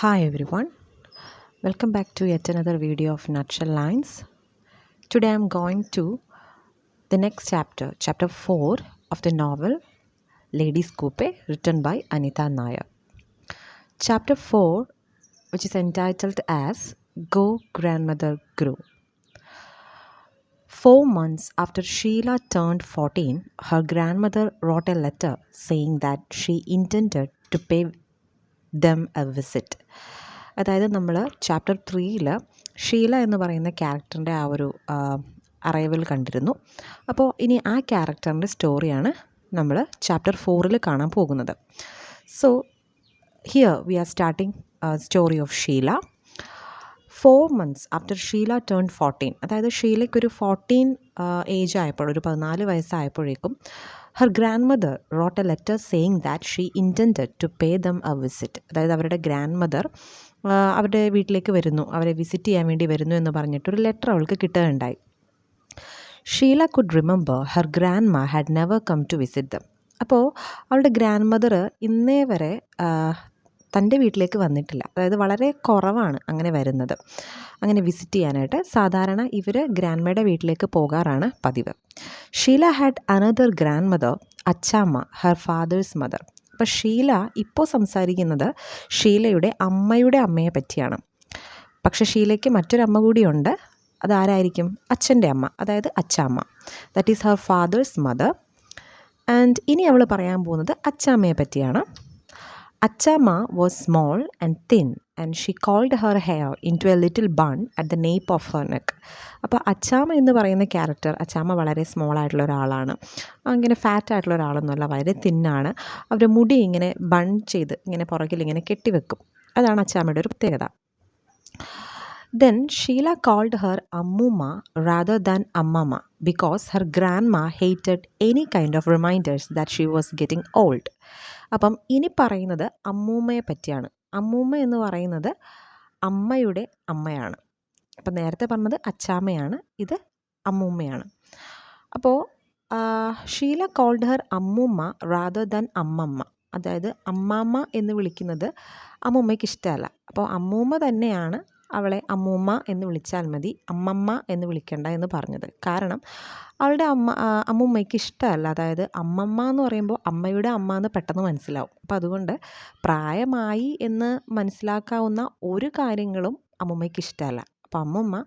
Hi everyone, welcome back to yet another video of Nutshell Lines. Today I am going to the next chapter, chapter 4 of the novel Ladies Coupe, written by Anita Nair. Chapter 4, which is entitled as Go Grandmother Grew. 4 months after Sheila turned 14, her grandmother wrote a letter saying that she intended to pay them a visit. അതായത് നമ്മൾ chapter 3 Sheela എന്ന് പറയുന്ന ക്യാരക്ടറിൻ്റെ ആ ഒരു arrival കണ്ടിരുന്നു. അപ്പോൾ ഇനി ആ ക്യാരക്ടറിൻ്റെ സ്റ്റോറിയാണ് നമ്മൾ ചാപ്റ്റർ 4 കാണാൻ പോകുന്നത്. So here we are starting story of Sheela. 4 months after Sheela turn 14, അതായത് ഷീലയ്ക്കൊരു 14 ഏജ് ആയപ്പോൾ, ഒരു 14 വയസ്സായപ്പോഴേക്കും her grandmother wrote a letter saying that she intended to pay them a visit. അതായത് അവരുടെ ഗ്രാൻഡ് മദർ അവരുടെ വീട്ടിലേക്ക് വരുന്നു, അവരെ വിസിറ്റ് ചെയ്യാൻ വേണ്ടി വരുന്നു എന്ന് പറഞ്ഞിട്ടൊരു ലെറ്റർ അവൾക്ക് കിട്ടുകയുണ്ടായി. Sheela could remember her grandma had never come to visit them. അപ്പോൾ അവളുടെ ഗ്രാൻഡ് മദർ ഇന്നേ വരെ തൻ്റെ വീട്ടിലേക്ക് വന്നിട്ടില്ല. അതായത് വളരെ കുറവാണ് അങ്ങനെ വരുന്നത്, അങ്ങനെ വിസിറ്റ് ചെയ്യാനായിട്ട്. സാധാരണ ഇവർ ഗ്രാൻഡ്മയുടെ വീട്ടിലേക്ക് പോകാറാണ് പതിവ്. Sheela had another grandmother, Achamma, her father's mother. അപ്പോൾ ഷീല ഇപ്പോൾ സംസാരിക്കുന്നത് ഷീലയുടെ അമ്മയുടെ അമ്മയെ പറ്റിയാണ്. പക്ഷേ ഷീലയ്ക്ക് മറ്റൊരമ്മ കൂടിയുണ്ട്. അതാരായിരിക്കും? അച്ഛൻ്റെ അമ്മ, അതായത് അച്ചാമ്മ. That is her father's mother. And ഇനി അവൾ പറയാൻ പോകുന്നത് അച്ചാമ്മയെ പറ്റിയാണ്. Achama was small and thin and she coiled her hair into a little bun at the nape of her neck. അപ്പോൾ അച്ചാമ്മ എന്ന് പറയുന്ന ക്യാരക്ടർ, അച്ചാമ്മ വളരെ സ്മോൾ ആയിട്ടുള്ള ഒരാളാണ്, അങ്ങനെ ഫാറ്റ് ആയിട്ടുള്ള ഒരാളൊന്നുമല്ല, വളരെ തിന്നാണ്. അവരുടെ മുടി ഇങ്ങനെ ബൺ ചെയ്ത് ഇങ്ങനെ പുറകിൽ ഇങ്ങനെ കെട്ടിവെക്കും. അതാണ് അച്ചാമ്മയുടെ ഒരു പ്രത്യേകത. Then Sheila called her Ammuma rather than Ammama because her grandma hated any kind of reminders that she was getting old. അപ്പം ഇനി പറയുന്നത് അമ്മൂമ്മയെ പറ്റിയാണ്. അമ്മൂമ്മ എന്ന് പറയുന്നത് അമ്മയുടെ അമ്മയാണ്. അപ്പം നേരത്തെ പറഞ്ഞത് അച്ചാമ്മയാണ്, ഇത് അമ്മൂമ്മയാണ്. അപ്പോൾ ഷീല കോൾഡ് ഹർ അമ്മൂമ്മ റാദർ ദാൻ അമ്മമ്മ. അതായത് അമ്മാമ്മ എന്ന് വിളിക്കുന്നത് അമ്മൂമ്മയ്ക്ക് ഇഷ്ടമല്ല. അപ്പോൾ അമ്മൂമ്മ തന്നെയാണ് അവളെ അമ്മൂമ്മ എന്ന് വിളിച്ചാൽ മതി, അമ്മമ്മ എന്ന് വിളിക്കണ്ട എന്ന് പറഞ്ഞത്. കാരണം അവളുടെ അമ്മൂമ്മയ്ക്ക് ഇഷ്ടമല്ല. അതായത് അമ്മമ്മ എന്ന് പറയുമ്പോൾ അമ്മയുടെ അമ്മ എന്ന് പെട്ടെന്ന് മനസ്സിലാവും. അപ്പോൾ അതുകൊണ്ട് പ്രായമായി എന്ന് മനസ്സിലാക്കാവുന്ന ഒരു കാര്യങ്ങളും അമ്മൂമ്മയ്ക്ക് ഇഷ്ടമല്ല. അപ്പോൾ അമ്മൂമ്മ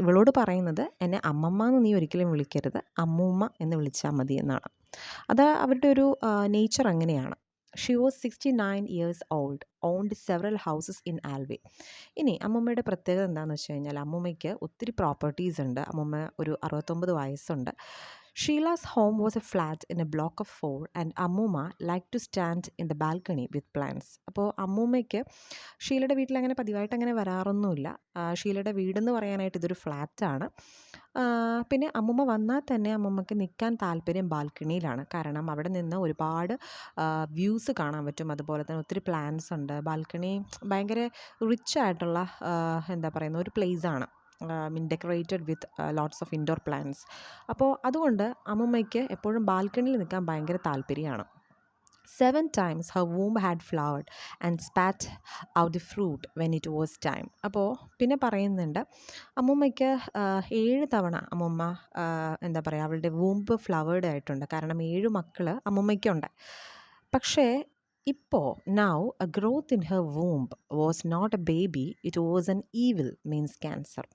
ഇവളോട് പറയുന്നത്, എന്നെ അമ്മമ്മ എന്ന് നീ ഒരിക്കലും വിളിക്കരുത്, അമ്മൂമ്മ എന്ന് വിളിച്ചാൽ മതി എന്നാണ്. അത് അവരുടെ ഒരു നേച്ചർ അങ്ങനെയാണ്. She was 69 years old, owned several houses in Alvey. ഇനി അമ്മൂമ്മയുടെ പ്രത്യേകത എന്താണെന്ന് വെച്ച് കഴിഞ്ഞാൽ, അമ്മൂമ്മയ്ക്ക് ഒത്തിരി പ്രോപ്പർട്ടീസ് ഉണ്ട്. അമ്മൂമ്മ ഒരു 69 വയസ്സുണ്ട്. Sheila's home was a flat in a block of 4 and Ammuma liked to stand in the balcony with plants. അപ്പോൾ അമ്മൂമ്മയ്ക്ക് ഷീലയുടെ വീട്ടിൽ അങ്ങനെ പതിവായിട്ട് അങ്ങനെ വരാറൊന്നുമില്ല. ഷീലയുടെ വീടെന്ന് പറയാനായിട്ട് ഇതൊരു ഫ്ലാറ്റാണ്. പിന്നെ അമ്മൂമ്മ വന്നാൽ തന്നെ അമ്മൂമ്മയ്ക്ക് നിൽക്കാൻ താല്പര്യം ബാൽക്കണിയിലാണ്. കാരണം അവിടെ നിന്ന് ഒരുപാട് വ്യൂസ് കാണാൻ പറ്റും. അതുപോലെ തന്നെ ഒത്തിരി പ്ലാന്റ്സ് ഉണ്ട്. ബാൽക്കണി ഭയങ്കര റിച്ച് ആയിട്ടുള്ള എന്താ പറയുന്ന ഒരു പ്ലേസാണ്. Decorated with lots of indoor plants. അപ്പോൾ അതുകൊണ്ട് അമ്മൂമ്മയ്ക്ക് എപ്പോഴും ബാൽക്കണിയിൽ നിൽക്കാൻ ഭയങ്കര താല്പര്യമാണ്. 7 times her womb had flowered and spat out the fruit when it was time. അപ്പോൾ പിന്നെ പറയുന്നുണ്ട്, അമ്മൂമ്മയ്ക്ക് 7 തവണ അമ്മൂമ്മ എന്താ പറയുക, അവളുടെ വൂമ്പ് ഫ്ലവേർഡ് ആയിട്ടുണ്ട്. കാരണം 7 മക്കൾ അമ്മൂമ്മയ്ക്കുണ്ട്. പക്ഷേ ഇപ്പോൾ now a growth in her womb was not a baby, it was an evil, means cancer.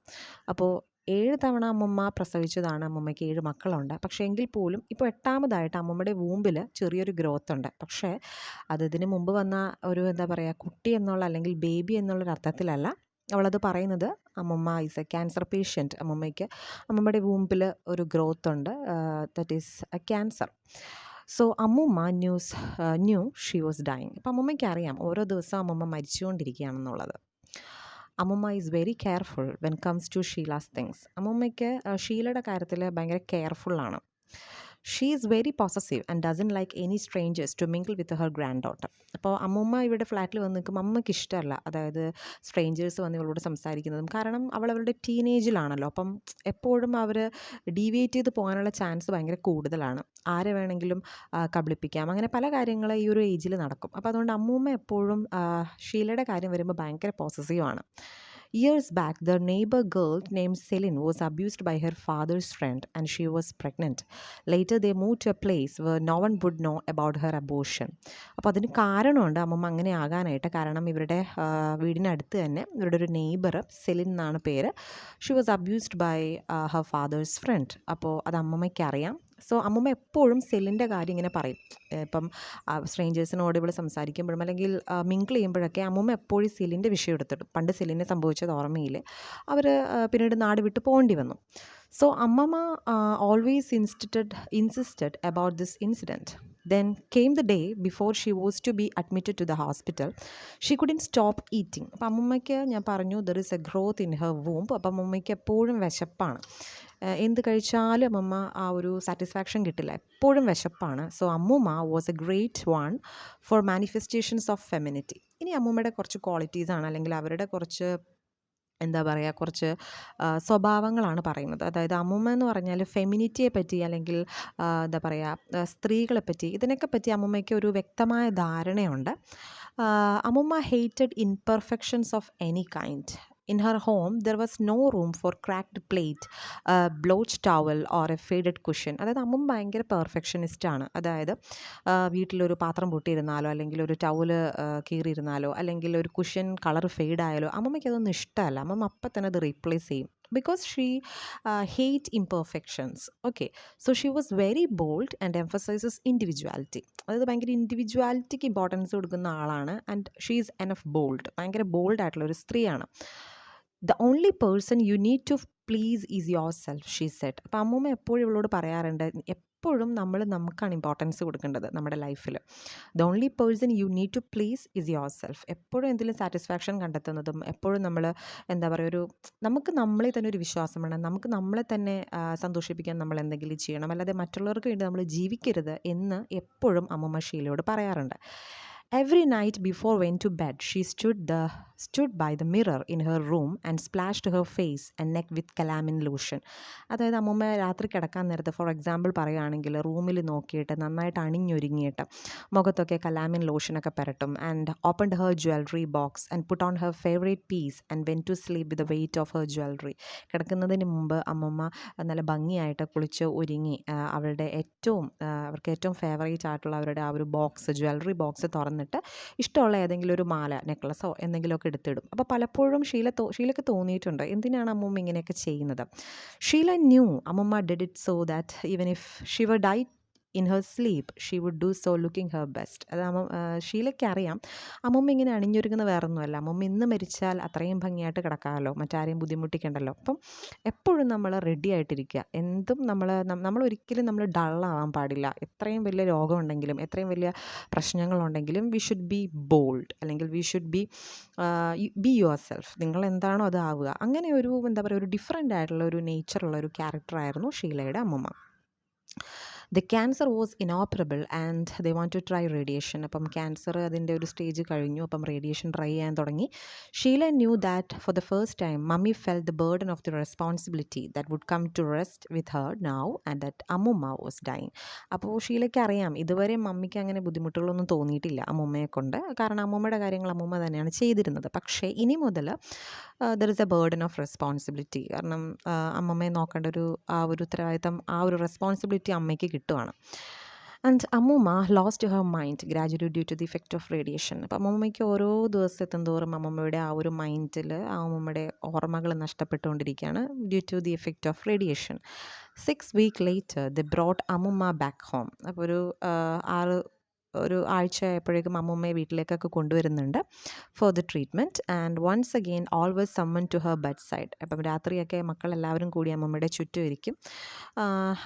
അപ്പോൾ 7 തവണ അമ്മൂമ്മ പ്രസവിച്ചതാണ്. അമ്മൂമ്മയ്ക്ക് 7 മക്കളുണ്ട്. പക്ഷേ എങ്കിൽ പോലും ഇപ്പോൾ 8ാമതായിട്ട് അമ്മൂമ്മയുടെ വൂമ്പിൽ ചെറിയൊരു ഗ്രോത്ത് ഉണ്ട്. പക്ഷേ അത് ഇതിന് മുമ്പ് വന്ന ഒരു എന്താ പറയുക, കുട്ടി എന്നുള്ള അല്ലെങ്കിൽ ബേബി എന്നുള്ളൊരു അർത്ഥത്തിലല്ല അവളത് പറയുന്നത്. അമ്മൂമ്മ ഈസ് എ ക്യാൻസർ പേഷ്യൻറ്റ്. അമ്മൂമ്മയുടെ വൂമ്പിൽ ഒരു ഗ്രോത്ത് ഉണ്ട്, that is a cancer. So അമ്മൂമ്മ ന്യൂ ഷീ വാസ് ഡൈയിങ്. അപ്പോൾ അമ്മൂമ്മയ്ക്ക് അറിയാം ഓരോ ദിവസവും അമ്മൂമ്മ മരിച്ചുകൊണ്ടിരിക്കുകയാണെന്നുള്ളത്. അമ്മൂമ്മ is very careful when comes to Sheela's things. അമ്മൂമ്മയ്ക്ക് ഷീലയുടെ കാര്യത്തിൽ ഭയങ്കര കെയർഫുള്ളാണ്. She is very possessive and doesn't like any strangers to mingle with her granddaughter. അപ്പോൾ അമ്മൂമ്മ ഇവിടെ ഫ്ലാറ്റിൽ വന്ന് നിൽക്കുമ്പോൾ അമ്മയ്ക്ക് ഇഷ്ടമല്ല, അതായത് സ്ട്രേഞ്ചേഴ്സ് വന്ന് ഇവളോട് സംസാരിക്കുന്നതും. കാരണം അവൾ അവളുടെ ടീനേജിലാണല്ലോ, അപ്പം എപ്പോഴും അവർ ഡീവിയേറ്റ് ചെയ്ത് പോകാനുള്ള ചാൻസ് ഭയങ്കര കൂടുതലാണ്. ആരെ വേണമെങ്കിലും കബളിപ്പിക്കാം, അങ്ങനെ പല കാര്യങ്ങൾ ഈ ഒരു ഏജിൽ നടക്കും. അപ്പോൾ അതുകൊണ്ട് അമ്മൂമ്മ എപ്പോഴും ഷീലയുടെ കാര്യം വരുമ്പോൾ ഭയങ്കര പോസസീവാണ്. Years back, the neighbor girl named Celine was abused by her father's friend and she was pregnant. Later, they moved to a place where no one would know about her abortion. അപ്പോൾ അതിന് കാരണമുണ്ട് അമ്മമ്മ അങ്ങനെ ആകാനായിട്ട്. കാരണം ഇവരുടെ വീടിനടുത്ത് തന്നെ ഇവരുടെ ഒരു നെയ്ബർ സെലിൻ എന്നാണ് പേര്. She was abused by her father's friend. അപ്പോൾ അത് അമ്മമ്മയ്ക്ക് അറിയാം. സോ അമ്മമ്മ എപ്പോഴും സെല്ലിൻ്റെ കാര്യം ഇങ്ങനെ പറയും. ഇപ്പം സ്ട്രേഞ്ചേഴ്സിനോട് ഇവിടെ സംസാരിക്കുമ്പോഴും അല്ലെങ്കിൽ മിങ്കിൾ ചെയ്യുമ്പോഴൊക്കെ അമ്മമ്മ എപ്പോഴും സെല്ലിൻ്റെ വിഷയം എടുത്തിടും. പണ്ട് സെല്ലിനെ സംഭവിച്ചത് ഓർമ്മയിൽ അവർ പിന്നീട് നാട് വിട്ട് പോകേണ്ടി വന്നു. സോ അമ്മമ്മ always insisted about this incident. Then came the day before she was to be admitted to the hospital. She couldn't stop eating. അപ്പം അമ്മമ്മയ്ക്ക് ഞാൻ പറഞ്ഞു there is a growth in her womb. അപ്പം അമ്മമ്മയ്ക്ക് എപ്പോഴും വിശപ്പാണ്. എന്ത് കഴിച്ചാലും അമ്മമ്മ ആ ഒരു സാറ്റിസ്ഫാക്ഷൻ കിട്ടില്ല, എപ്പോഴും വിശപ്പാണ്. So ammoomma was a great one for manifestations of femininity. ഇനി അമ്മൂമ്മയുടെ കുറച്ച് ക്വാളിറ്റീസാണ്, അല്ലെങ്കിൽ അവരുടെ കുറച്ച് എന്താ പറയുക, കുറച്ച് സ്വഭാവങ്ങളാണ് പറയുന്നത്. അതായത് അമ്മൂമ്മ എന്ന് പറഞ്ഞാൽ ഫെമിനിറ്റിയെ പറ്റി, അല്ലെങ്കിൽ എന്താ പറയുക, സ്ത്രീകളെ പറ്റി, ഇതിനൊക്കെ പറ്റി അമ്മൂമ്മയ്ക്ക് ഒരു വ്യക്തമായ ധാരണയുണ്ട്. അമ്മൂമ്മ hated imperfections of any kind. In her home, there was no room for cracked plate, a blotched towel or a faded cushion. അതായത് അമ്മ ഭയങ്കര പെർഫെക്ഷനിസ്റ്റാണ്. അതായത് വീട്ടിലൊരു പാത്രം പൊട്ടിയിരുന്നാലോ, അല്ലെങ്കിൽ ഒരു ടവല് കീറിയിരുന്നാലോ, അല്ലെങ്കിൽ ഒരു കുഷ്യൻ കളർ ഫെയ്ഡായാലോ അമ്മമ്മയ്ക്ക് അതൊന്നും ഇഷ്ടമല്ല. അമ്മമ്മ അപ്പം തന്നെ അത് റീപ്ലേസ് ചെയ്യും. Because she hate imperfections. Okay, so she was very bold and emphasizes individuality. അതായത് ഭയങ്കര ഇൻഡിവിജ്വാലിറ്റിക്ക് ഇമ്പോർട്ടൻസ് കൊടുക്കുന്ന ആളാണ്. And she is enough bold, ഭയങ്കര ബോൾഡ് ആയിട്ടുള്ള ഒരു സ്ത്രീയാണ്. The only person you need to please is yourself, she said. അപ്പോൾ അമ്മൂമ്മ എപ്പോഴും ഇവളോട് പറയാറുണ്ട്, എപ്പോഴും നമുക്കാണ് ഇമ്പോർട്ടൻസ് കൊടുക്കേണ്ടത് നമ്മുടെ ലൈഫിൽ. The only person you need to please is yourself. എപ്പോഴും എന്തെങ്കിലും സാറ്റിസ്ഫാക്ഷൻ കണ്ടെത്തുന്നതും, എപ്പോഴും നമ്മൾ എന്താ പറയുക, നമുക്ക് നമ്മളെ തന്നെ ഒരു വിശ്വാസം വേണം, നമുക്ക് നമ്മളെ തന്നെ സന്തോഷിപ്പിക്കാൻ നമ്മൾ എന്തെങ്കിലും ചെയ്യണം, അല്ലാതെ മറ്റുള്ളവർക്ക് വേണ്ടി നമ്മൾ ജീവിക്കരുത് എന്ന് എപ്പോഴും അമ്മൂമ്മ ഷീലയോട് പറയാറുണ്ട്. Every night before went to bed, she stood by the mirror in her room and splashed her face and neck with calamine lotion. അതായത് അമ്മൂമ്മ രാത്രി കിടക്കാൻ നേരത്ത്, ഫോർ എക്സാമ്പിൾ പറയുകയാണെങ്കിൽ, റൂമിൽ നോക്കിയിട്ട് നന്നായിട്ട് അണിഞ്ഞൊരുങ്ങിയിട്ട് മുഖത്തൊക്കെ കലാമിൻ ലോഷനൊക്കെ പുരട്ടും. And opened her jewellery box and put on her favourite piece and went to sleep with the weight of her jewellery. കിടക്കുന്നതിന് മുമ്പ് അമ്മമ്മ നല്ല ഭംഗിയായിട്ട് കുളിച്ച് ഒരുങ്ങി അവർക്ക് ഏറ്റവും ഫേവറേറ്റ് ആയിട്ടുള്ള അവരുടെ ആ ഒരു ബോക്സ്, ജ്വല്ലറി ബോക്സ് തുറന്നിട്ട് ഇഷ്ടമുള്ള ഏതെങ്കിലും ഒരു മാല, നെക്ലസോ എന്തെങ്കിലുമൊക്കെ എടുത്തിടും. അപ്പോൾ പലപ്പോഴും ഷീലയ്ക്ക് തോന്നിയിട്ടുണ്ട് എന്തിനാണ് അമ്മൂമ്മ ഇങ്ങനെയൊക്കെ ചെയ്യുന്നത്. Sheela knew ammoomma did it so that even if she were die in her sleep she would do so looking her best. അത് ഷീലയ്ക്ക് അറിയാം അമ്മൂമ്മ ഇങ്ങനെ അണിഞ്ഞൊരുങ്ങുന്ന വേറൊന്നുമല്ല, അമ്മൂമ്മ ഇന്ന് മരിച്ചാൽ അത്രയും ഭംഗിയായിട്ട് കിടക്കാമല്ലോ, മറ്റാരെയും ബുദ്ധിമുട്ടിക്കണ്ടല്ലോ. അപ്പം എപ്പോഴും നമ്മൾ റെഡി ആയിട്ടിരിക്കുക. എന്തും നമ്മളൊരിക്കലും നമ്മൾ ഡള്ളാവാൻ പാടില്ല. എത്രയും വലിയ രോഗമുണ്ടെങ്കിലും, എത്രയും വലിയ പ്രശ്നങ്ങളുണ്ടെങ്കിലും വി ഷുഡ് ബി ബോൾഡ്, അല്ലെങ്കിൽ we should be your self. നിങ്ങൾ എന്താണോ അത് ആവുക. അങ്ങനെ ഒരു എന്താ പറയുക, ഒരു ഡിഫറെൻ്റ് ആയിട്ടുള്ള ഒരു നേച്ചറുള്ള ഒരു ക്യാരക്ടറായിരുന്നു ഷീലയുടെ അമ്മൂമ്മ. The cancer was inoperable and they want to try radiation. അപ്പം ക്യാൻസർ അതിൻ്റെ ഒരു സ്റ്റേജ് കഴിഞ്ഞു, അപ്പം റേഡിയേഷൻ ട്രൈ ചെയ്യാൻ തുടങ്ങി. Sheela knew that for the first time mummy felt the burden of the responsibility that would come to rest with her now and that അമ്മുമ്മ was dying. അപ്പോൾ ഷീലയ്ക്ക് അറിയാം ഇതുവരെ മമ്മിക്ക് അങ്ങനെ ബുദ്ധിമുട്ടുകളൊന്നും തോന്നിയിട്ടില്ല അമ്മുമ്മയെ കൊണ്ട്, കാരണം അമ്മുമ്മയുടെ കാര്യങ്ങൾ അമ്മുമ്മ തന്നെയാണ് ചെയ്തിരുന്നത്. പക്ഷേ ഇനി മുതൽ there is A burden of responsibility. കാരണം അമ്മമ്മയെ നോക്കേണ്ട ആ ഒരു ഉത്തരവാദിത്തം, ആ ഒരു റെസ്പോൺസിബിലിറ്റി അമ്മയ്ക്ക് കിട്ടുവാണ്. And ammoomma lost her mind gradually due to the effect of radiation. അപ്പം അമ്മൂമ്മയ്ക്ക് ഓരോ ദിവസം എത്തുന്തോറും അമ്മമ്മയുടെ ആ ഒരു മൈൻഡിൽ അമ്മമ്മയുടെ ഓർമ്മകൾ നഷ്ടപ്പെട്ടുകൊണ്ടിരിക്കുകയാണ് due to the effect of radiation. 6 weeks later they brought അമ്മൂമ്മ ബാക്ക് ഹോം. അപ്പോൾ ഒരു ആഴ്ച ആയപ്പോഴേക്കും അമ്മൂമ്മയെ വീട്ടിലേക്കൊക്കെ കൊണ്ടുവരുന്നുണ്ട് for the treatment. And once again always summon to her bedside. അപ്പം രാത്രിയൊക്കെ മക്കളെല്ലാവരും കൂടി അമ്മൂമ്മയുടെ ചുറ്റും ഇരിക്കും.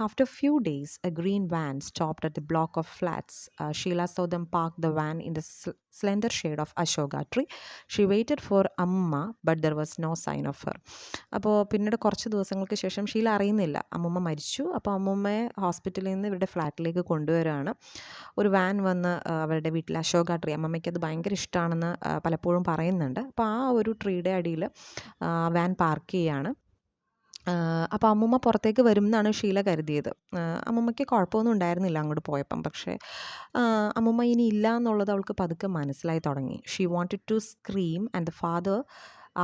After few days a green van stopped at the block of flats. Sheela saw them park the van in the slender shade of ashoka tree. She waited for Amma, but there was no sign of her. അപ്പോൾ പിന്നീട് കുറച്ച് ദിവസങ്ങൾക്ക് ശേഷം ഷീല അറിയുന്നില്ല അമ്മൂമ്മ മരിച്ചു. അപ്പോൾ അമ്മൂമ്മയെ ഹോസ്പിറ്റലിൽ നിന്ന് ഇവരുടെ ഫ്ലാറ്റിലേക്ക് കൊണ്ടുവരികയാണ്. ഒരു വാൻ വന്ന് അവരുടെ വീട്ടിൽ അശോക ട്രീ, അമ്മമ്മയ്ക്ക് അത് ഭയങ്കര ഇഷ്ടമാണെന്ന് പലപ്പോഴും പറയുന്നുണ്ട്. അപ്പോൾ ആ ഒരു ട്രീയുടെ അടിയിൽ വാൻ പാർക്ക് ചെയ്യുകയാണ്. അപ്പോൾ അമ്മൂമ്മ പുറത്തേക്ക് വരും എന്നാണ് ഷീല കരുതിയത്. അമ്മൂമ്മയ്ക്ക് കുഴപ്പമൊന്നും ഉണ്ടായിരുന്നില്ല അങ്ങോട്ട് പോയപ്പം. പക്ഷേ അമ്മൂമ്മ ഇനി ഇല്ല എന്നുള്ളത് അവൾക്ക് പതുക്കെ മനസ്സിലായി തുടങ്ങി. She wanted to scream and the father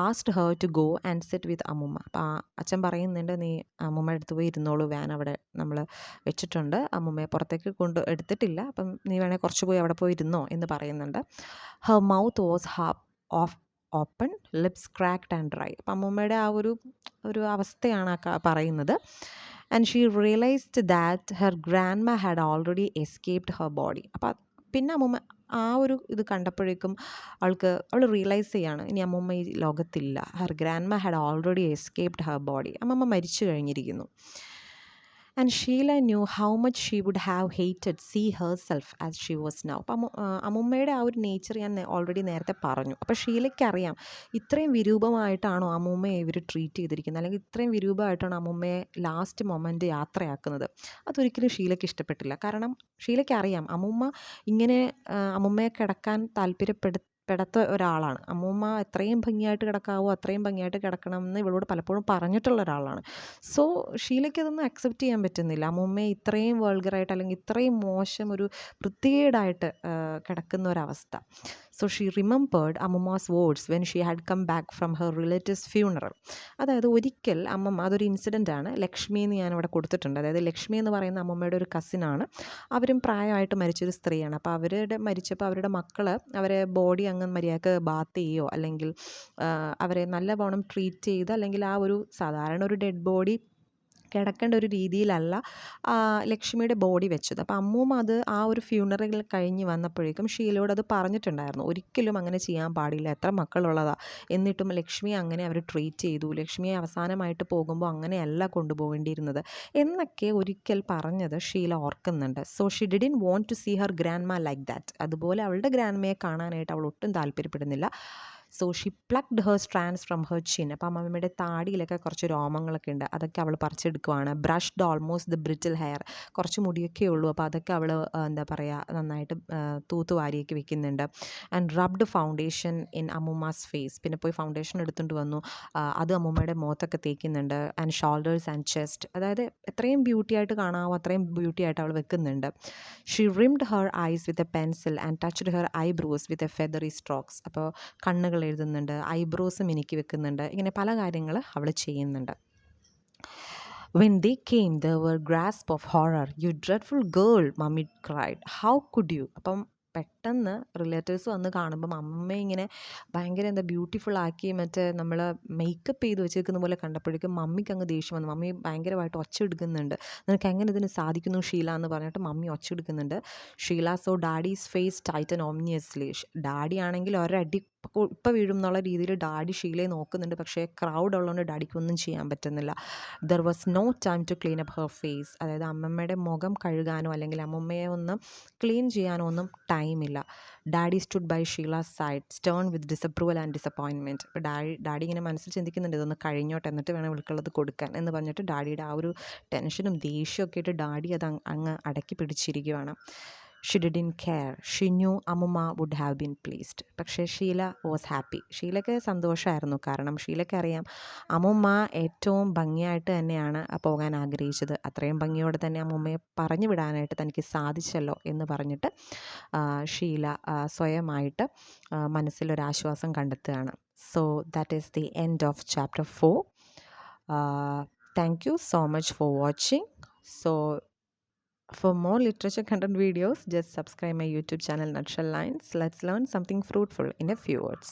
asked her to go and sit with ammoomma. അപ്പോൾ അച്ഛൻ പറയുന്നുണ്ട്, നീ അമ്മൂമ്മയുടെ അടുത്ത് പോയി ഇരുന്നോളൂ, വാൻ അവിടെ നമ്മൾ വെച്ചിട്ടുണ്ട്, അമ്മൂമ്മയെ പുറത്തേക്ക് കൊണ്ട് എടുത്തിട്ടില്ല, അപ്പം നീ വേണേൽ കുറച്ച് പോയി അവിടെ പോയി ഇരുന്നോ എന്ന് പറയുന്നുണ്ട്. Her mouth was half of open, lips cracked and dry. അപ്പം അമ്മൂമ്മയുടെ ആ ഒരു അവസ്ഥയാണ് പറയുന്നത്. And she realised that her grandma had already escaped her body. അപ്പം പിന്നെ അമ്മൂമ്മ ആ ഒരു ഇത് കണ്ടപ്പോഴേക്കും അവൾ റിയലൈസ് ചെയ്യാണ്, ഇനി അമ്മൂമ്മ ഈ ലോകത്തില്ല. Her grandma had already escaped her body. അമ്മമ്മ മരിച്ചു കഴിഞ്ഞിരിക്കുന്നു. And Sheela knew how much she would have hated see herself as she was now. അപ്പം അമ്മുമ്മയുടെ ആ ഒരു നേച്ചർ ഞാൻ ഓൾറെഡി നേരത്തെ പറഞ്ഞു. അപ്പോൾ ഷീലയ്ക്കറിയാം ഇത്രയും വിരൂപമായിട്ടാണോ അമ്മുമ്മയെ ഇവർ ട്രീറ്റ് ചെയ്തിരിക്കുന്നത്, അല്ലെങ്കിൽ ഇത്രയും വിരൂപമായിട്ടാണ് അമ്മുമ്മയെ ലാസ്റ്റ് മൊമെൻറ്റ് യാത്രയാക്കുന്നത്. അതൊരിക്കലും ഷീലയ്ക്ക് ഇഷ്ടപ്പെട്ടില്ല. കാരണം ഷീലയ്ക്കറിയാം അമ്മുമ്മ ഇങ്ങനെ അമ്മുമ്മയെ കിടക്കാൻ പെടാത്ത ഒരാളാണ്. അമ്മൂമ്മ എത്രയും ഭംഗിയായിട്ട് കിടക്കാവോ അത്രയും ഭംഗിയായിട്ട് കിടക്കണം എന്ന് ഇവളോട് പലപ്പോഴും പറഞ്ഞിട്ടുള്ള ഒരാളാണ്. സോ ഷീലയ്ക്ക് അതൊന്നും അക്സെപ്റ്റ് ചെയ്യാൻ പറ്റുന്നില്ല, അമ്മൂമ്മയെ ഇത്രയും വൾഗറായിട്ട് അല്ലെങ്കിൽ ഇത്രയും മോശം ഒരു വൃത്തികേടായിട്ട് കിടക്കുന്ന ഒരവസ്ഥ. സോ ഷീ റിമെമ്പേർഡ് അമ്മൂമ്മാസ് words when she had come back from her relatives funeral. അതായത് ഒരിക്കൽ അമ്മമ്മ, അതൊരു ഇൻസിഡൻ്റ് ആണ്, ലക്ഷ്മി എന്ന് ഞാനിവിടെ കൊടുത്തിട്ടുണ്ട്. അതായത് ലക്ഷ്മി എന്ന് പറയുന്ന അമ്മമ്മയുടെ ഒരു കസിനാണ്. അവരും പ്രായമായിട്ട് മരിച്ചൊരു സ്ത്രീയാണ്. അപ്പോൾ മരിച്ചപ്പോൾ അവരുടെ മക്കൾ അവരെ ബോഡി അങ്ങ് മര്യാദക്ക് ബാത്ത് ചെയ്യുകയോ അല്ലെങ്കിൽ അവരെ നല്ലവണ്ണം ട്രീറ്റ് ചെയ്ത്, അല്ലെങ്കിൽ ആ ഒരു സാധാരണ ഒരു ഡെഡ് ബോഡി കിടക്കേണ്ട ഒരു രീതിയിലല്ല ലക്ഷ്മിയുടെ ബോഡി വെച്ചത്. അപ്പോൾ അമ്മൂമ്മ അത് ആ ഒരു ഫ്യൂണറൽ കഴിഞ്ഞ് വന്നപ്പോഴേക്കും ഷീലയോട് അത് പറഞ്ഞിട്ടുണ്ടായിരുന്നു, ഒരിക്കലും അങ്ങനെ ചെയ്യാൻ പാടില്ല, എത്ര മക്കളുള്ളതാണ്, എന്നിട്ടും ലക്ഷ്മിയെ അങ്ങനെ അവർ ട്രീറ്റ് ചെയ്തു, ലക്ഷ്മിയെ അവസാനമായിട്ട് പോകുമ്പോൾ അങ്ങനെയല്ല കൊണ്ടുപോകേണ്ടിയിരുന്നത് എന്നൊക്കെ ഒരിക്കൽ പറഞ്ഞത് ഷീല ഓർക്കുന്നുണ്ട്. So she didn't want to see her grandma like that. അതുപോലെ അവളുടെ ഗ്രാൻഡ്മയെ കാണാനായിട്ട് അവൾ ഒട്ടും താല്പര്യപ്പെടുന്നില്ല. So she plucked her strands from her chin. അപ്പം അമ്മമ്മയുടെ താടിയിലൊക്കെ കുറച്ച് രോമങ്ങളൊക്കെ ഉണ്ട്, അതൊക്കെ അവൾ പറിച്ചെടുക്കുവാണ്. Brushed almost the brittle hair, കുറച്ച് മുടിയൊക്കെ ഉള്ളൂ, അപ്പോൾ അതൊക്കെ അവൾ എന്താ പറയുക നന്നായിട്ട് തൂത്തുവാരിയൊക്കെ വെക്കുന്നുണ്ട്. ആൻഡ് റബ്ഡ് ഫൗണ്ടേഷൻ ഇൻ അമ്മൂമ്മാസ് ഫേസ്, പിന്നെ പോയി ഫൗണ്ടേഷൻ എടുത്തുകൊണ്ട് വന്നു, അത് അമ്മൂമ്മയുടെ മുഖത്തൊക്കെ തേക്കുന്നുണ്ട്. ആൻഡ് ഷോൾഡേഴ്സ് ആൻഡ് ചെസ്റ്റ്, അതായത് എത്രയും ബ്യൂട്ടി ആയിട്ട് കാണാമോ അത്രയും ബ്യൂട്ടി ആയിട്ട് അവൾ വെക്കുന്നുണ്ട്. She rimmed her eyes with a pencil and touched her eyebrows with a feathery strokes. അപ്പോൾ കണ്ണുകൾ എഴുതുന്നുണ്ട്, ഐബ്രോസ് മിനുക്കി വെക്കുന്നുണ്ട്, ഇങ്ങനെ പല കാര്യങ്ങൾ അവൾ ചെയ്യുന്നുണ്ട്. When they came, there were gasps of horror. "You dreadful girl," Mummy cried. "How could you?" അപ്പം പെട്ടെന്ന് റിലേറ്റീവ്സ് വന്ന് കാണുമ്പം അമ്മയെ ഇങ്ങനെ ഭയങ്കര ബ്യൂട്ടിഫുൾ ആക്കി മറ്റേ നമ്മൾ മേക്കപ്പ് ചെയ്ത് വെച്ചേക്കുന്ന പോലെ കണ്ടപ്പോഴേക്കും മമ്മിക്ക് അങ്ങ് ദേഷ്യം വന്നു. മമ്മി ഭയങ്കരമായിട്ട് ഒച്ച എടുക്കുന്നുണ്ട്, നിനക്ക് എങ്ങനെ ഇതിന് സാധിക്കുന്നു ഷീല എന്ന് പറഞ്ഞിട്ട് മമ്മി ഒച്ച എടുക്കുന്നുണ്ട്. Sheela saw daddy's face tighten ominously. Daddy ആണെങ്കിൽ ഒരടി ഇപ്പം വീഴും എന്നുള്ള രീതിയിൽ ഡാഡി ഷീലയെ നോക്കുന്നുണ്ട്. പക്ഷേ ക്രൗഡ് ഉള്ളതുകൊണ്ട് ഡാഡിക്കൊന്നും ചെയ്യാൻ പറ്റുന്നില്ല. There was no time to clean up her face. അതായത് അമ്മമ്മയുടെ മുഖം കഴുകാനോ അല്ലെങ്കിൽ അമ്മമ്മയെ ഒന്ന് ക്ലീൻ ചെയ്യാനോ ഒന്നും ടൈമില്ല. Daddy stood by Sheela's side stern with disapproval and disappointment. അപ്പോൾ ഡാഡി ഇങ്ങനെ മനസ്സിൽ ചിന്തിക്കുന്നുണ്ട്, ഇതൊന്ന് കഴിഞ്ഞോട്ടെ എന്നിട്ട് വേണം ഇവൾക്കുള്ളത് കൊടുക്കാൻ എന്ന് പറഞ്ഞിട്ട് ഡാഡിയുടെ ആ ഒരു ടെൻഷനും ദേഷ്യമൊക്കെ ആയിട്ട് ഡാഡി അത് അങ്ങ് അടക്കി പിടിച്ചിരിക്കുകയാണ്. She didn't care. She knew അമ്മുമ്മ would have been pleased. പക്ഷേ ഷീല വാസ് ഹാപ്പി. ഷീലയ്ക്ക് സന്തോഷമായിരുന്നു. കാരണം ഷീലയ്ക്കറിയാം അമ്മുമ്മ ഏറ്റവും ഭംഗിയായിട്ട് തന്നെയാണ് പോകാൻ ആഗ്രഹിച്ചത്. അത്രയും ഭംഗിയോടെ തന്നെ അമ്മുമ്മയെ പറഞ്ഞു വിടാനായിട്ട് തനിക്ക് സാധിച്ചല്ലോ എന്ന് പറഞ്ഞിട്ട് ഷീല സ്വയമായിട്ട് മനസ്സിലൊരാശ്വാസം കണ്ടെത്തുകയാണ്. So that is the end of chapter 4. Thank you so much for watching. So for more literature content videos, just subscribe my YouTube channel Nutshell Lines. Let's learn something fruitful in a few words.